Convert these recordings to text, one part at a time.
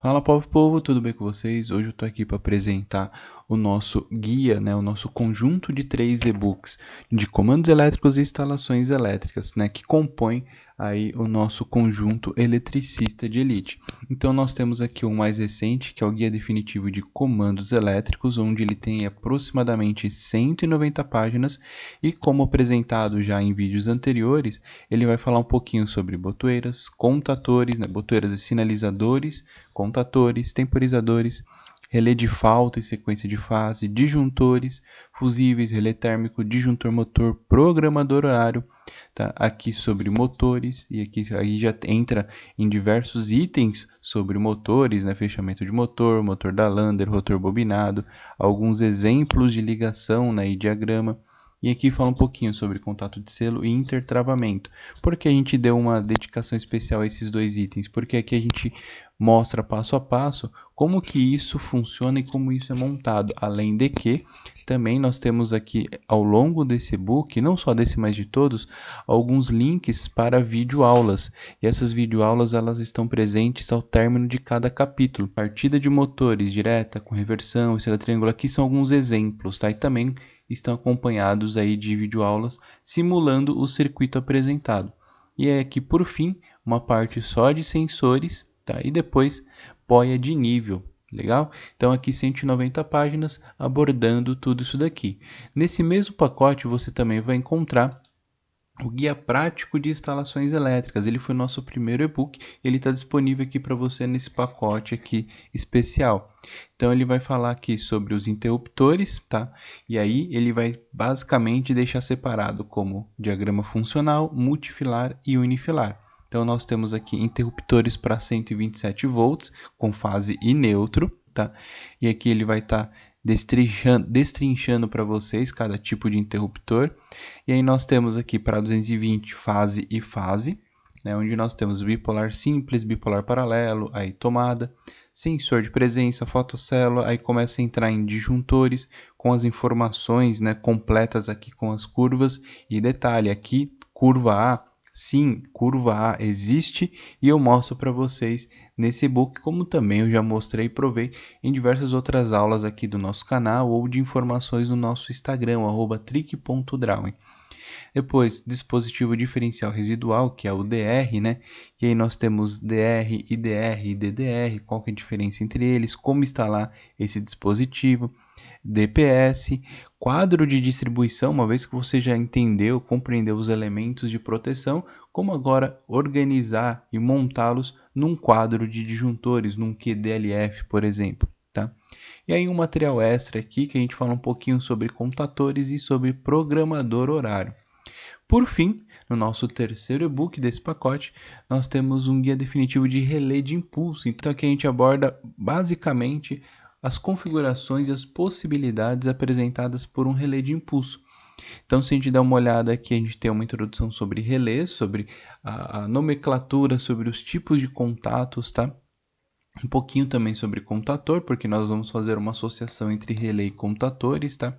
Fala, povo, tudo bem com vocês? Hoje eu tô aqui para apresentar o nosso guia, o nosso conjunto de 3 e-books de comandos elétricos e instalações elétricas, que compõem aí o nosso conjunto eletricista de elite. Então nós temos aqui o mais recente, que é o guia definitivo de comandos elétricos, onde ele tem aproximadamente 190 páginas e, como apresentado já em vídeos anteriores, ele vai falar um pouquinho sobre botoeiras, contatores, botoeiras e sinalizadores, contatores, temporizadores, relé de falta e sequência de fase, disjuntores, fusíveis, relé térmico, disjuntor motor, programador horário, tá? Aqui sobre motores, e aqui aí já entra em diversos itens sobre motores, fechamento de motor, motor da Lander, rotor bobinado, alguns exemplos de ligação, e diagrama. E aqui fala um pouquinho sobre contato de selo e intertravamento. Por que a gente deu uma dedicação especial a esses dois itens? Porque aqui a gente mostra passo a passo como que isso funciona e como isso é montado. Além de que, também nós temos aqui ao longo desse e-book, não só desse, mas de todos, alguns links para videoaulas. E essas videoaulas elas estão presentes ao término de cada capítulo. Partida de motores direta, com reversão, estrela triângulo, aqui são alguns exemplos, tá? E também estão acompanhados aí de videoaulas simulando o circuito apresentado. E é aqui, por fim, uma parte só de sensores, tá? E depois boia de nível, legal? Então aqui 190 páginas abordando tudo isso daqui. Nesse mesmo pacote você também vai encontrar o guia prático de instalações elétricas. Ele foi nosso primeiro e-book, ele está disponível aqui para você nesse pacote aqui especial. Então ele vai falar aqui sobre os interruptores, tá? E aí ele vai basicamente deixar separado como diagrama funcional, multifilar e unifilar. Então nós temos aqui interruptores para 127 volts com fase e neutro, tá? E aqui ele vai estar destrinchando para vocês cada tipo de interruptor. E aí nós temos aqui para 220 fase e fase, onde nós temos bipolar simples, bipolar paralelo, aí tomada, sensor de presença, fotocélula, aí começa a entrar em disjuntores com as informações, completas aqui com as curvas. E detalhe, aqui curva A, sim, curva A existe e eu mostro para vocês nesse e-book, como também eu já mostrei e provei em diversas outras aulas aqui do nosso canal ou de informações no nosso Instagram, @trick.drawing. Depois, dispositivo diferencial residual, que é o DR, E aí nós temos DR, IDR e DDR, qual que é a diferença entre eles, como instalar esse dispositivo, DPS, quadro de distribuição, uma vez que você já entendeu, compreendeu os elementos de proteção, como agora organizar e montá-los num quadro de disjuntores, num QDLF, por exemplo, tá? E aí um material extra aqui que a gente fala um pouquinho sobre contatores e sobre programador horário. Por fim, no nosso terceiro e-book desse pacote, nós temos um guia definitivo de relé de impulso. Então aqui a gente aborda basicamente as configurações e as possibilidades apresentadas por um relé de impulso. Então, se a gente dá uma olhada aqui, a gente tem uma introdução sobre relés, sobre a nomenclatura, sobre os tipos de contatos, tá? Um pouquinho também sobre contator, porque nós vamos fazer uma associação entre relé e contatores, tá?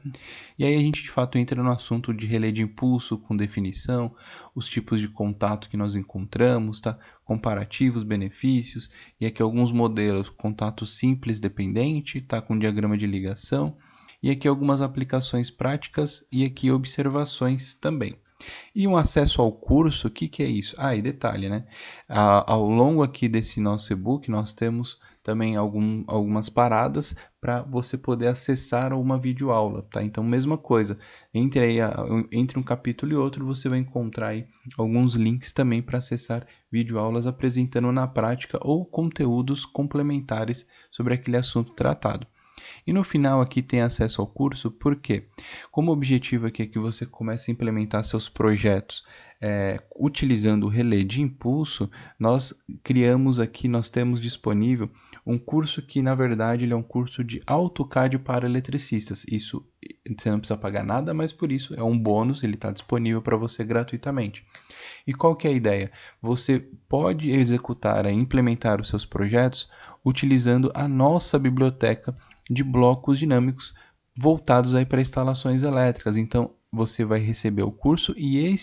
E aí a gente de fato entra no assunto de relé de impulso com definição, os tipos de contato que nós encontramos, tá? Comparativos, benefícios, e aqui alguns modelos, contato simples dependente, tá? Com diagrama de ligação, e aqui algumas aplicações práticas e aqui observações também. E um acesso ao curso, o que é isso? E detalhe, ao longo aqui desse nosso e-book, nós temos também algumas paradas para você poder acessar uma videoaula, tá? Então, mesma coisa, entre um capítulo e outro, você vai encontrar aí alguns links também para acessar videoaulas apresentando na prática ou conteúdos complementares sobre aquele assunto tratado. E no final aqui tem acesso ao curso, por quê? Como o objetivo aqui é que você comece a implementar seus projetos utilizando o relé de impulso, nós temos disponível um curso que na verdade ele é um curso de AutoCAD para eletricistas. Isso você não precisa pagar nada, mas por isso é um bônus, ele está disponível para você gratuitamente. E qual que é a ideia? Você pode executar e implementar os seus projetos utilizando a nossa biblioteca de blocos dinâmicos voltados aí para instalações elétricas. Então, você vai receber o curso e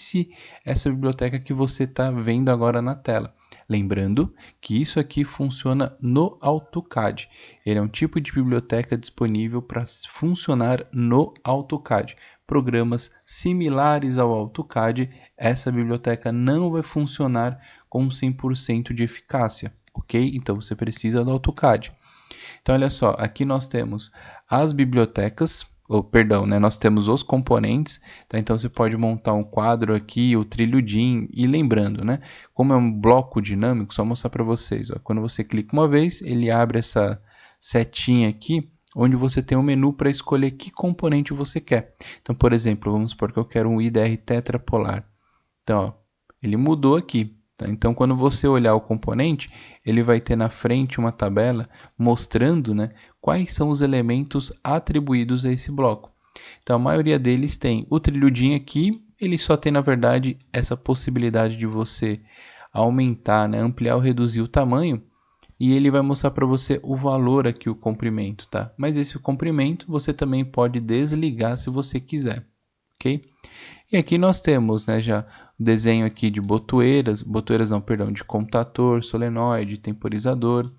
essa biblioteca que você está vendo agora na tela. Lembrando que isso aqui funciona no AutoCAD. Ele é um tipo de biblioteca disponível para funcionar no AutoCAD. Programas similares ao AutoCAD, essa biblioteca não vai funcionar com 100% de eficácia, ok? Então você precisa do AutoCAD. Então olha só, aqui nós temos as bibliotecas, nós temos os componentes, tá? Então você pode montar um quadro aqui, o trilho DIN, e lembrando, né? Como é um bloco dinâmico, só mostrar para vocês, ó, quando você clica uma vez, ele abre essa setinha aqui, onde você tem um menu para escolher que componente você quer. Então, por exemplo, vamos supor que eu quero um IDR tetrapolar. Então, ó, ele mudou aqui. Tá? Então, quando você olhar o componente, ele vai ter na frente uma tabela mostrando, né, quais são os elementos atribuídos a esse bloco. Então, a maioria deles tem o trilhudinho aqui, ele só tem, na verdade, essa possibilidade de você aumentar, né, ampliar ou reduzir o tamanho, e ele vai mostrar para você o valor aqui, o comprimento, tá? Mas esse comprimento você também pode desligar se você quiser, ok? E aqui nós temos, né, já o desenho aqui de de contator, solenoide, temporizador.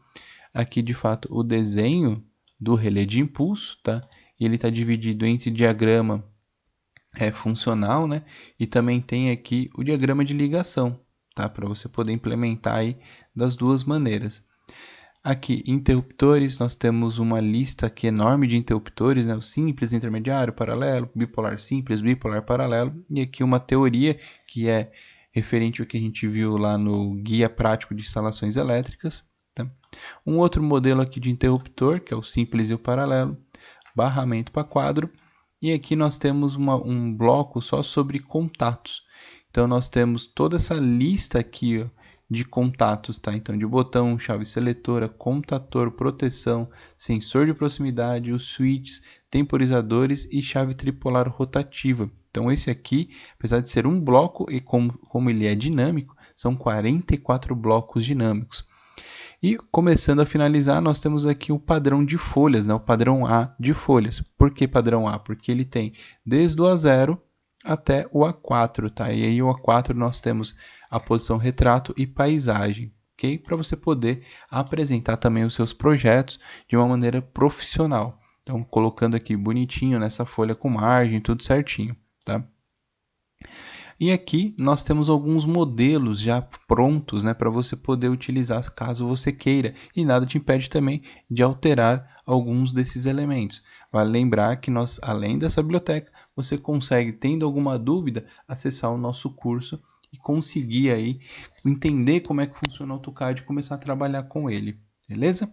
Aqui, de fato, o desenho do relé de impulso, tá? Ele está dividido entre diagrama funcional, né? E também tem aqui o diagrama de ligação, tá? Para você poder implementar aí das duas maneiras. Aqui, interruptores, nós temos uma lista aqui enorme de interruptores, né? O simples, intermediário, paralelo, bipolar simples, bipolar paralelo. E aqui uma teoria que é referente ao que a gente viu lá no Guia Prático de Instalações Elétricas. Tá? Um outro modelo aqui de interruptor, que é o simples e o paralelo, barramento para quadro. E aqui nós temos um bloco só sobre contatos. Então, nós temos toda essa lista aqui, ó, de contatos, tá? Então, de botão, chave seletora, contator, proteção, sensor de proximidade, os switches, temporizadores e chave tripolar rotativa. Então, esse aqui, apesar de ser um bloco e como ele é dinâmico, são 44 blocos dinâmicos. E começando a finalizar, nós temos aqui o padrão de folhas, né? O padrão A de folhas. Por que padrão A? Porque ele tem desde o A0 até o A4, tá? E aí o A4 nós temos a posição retrato e paisagem, ok? Para você poder apresentar também os seus projetos de uma maneira profissional. Então, colocando aqui bonitinho nessa folha com margem, tudo certinho, tá? E aqui nós temos alguns modelos já prontos, né, para você poder utilizar caso você queira. E nada te impede também de alterar alguns desses elementos. Vale lembrar que nós, além dessa biblioteca, você consegue, tendo alguma dúvida, acessar o nosso curso e conseguir aí entender como é que funciona o AutoCAD e começar a trabalhar com ele. Beleza?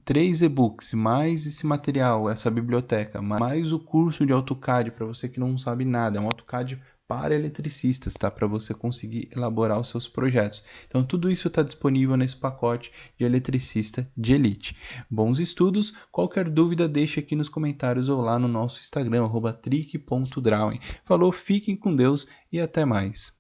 3 e-books, mais esse material, essa biblioteca, mais o curso de AutoCAD para você que não sabe nada. É um AutoCAD para eletricistas, tá? Para você conseguir elaborar os seus projetos. Então, tudo isso está disponível nesse pacote de eletricista de elite. Bons estudos. Qualquer dúvida, deixe aqui nos comentários ou lá no nosso Instagram, @trick.drawing. Falou, fiquem com Deus e até mais.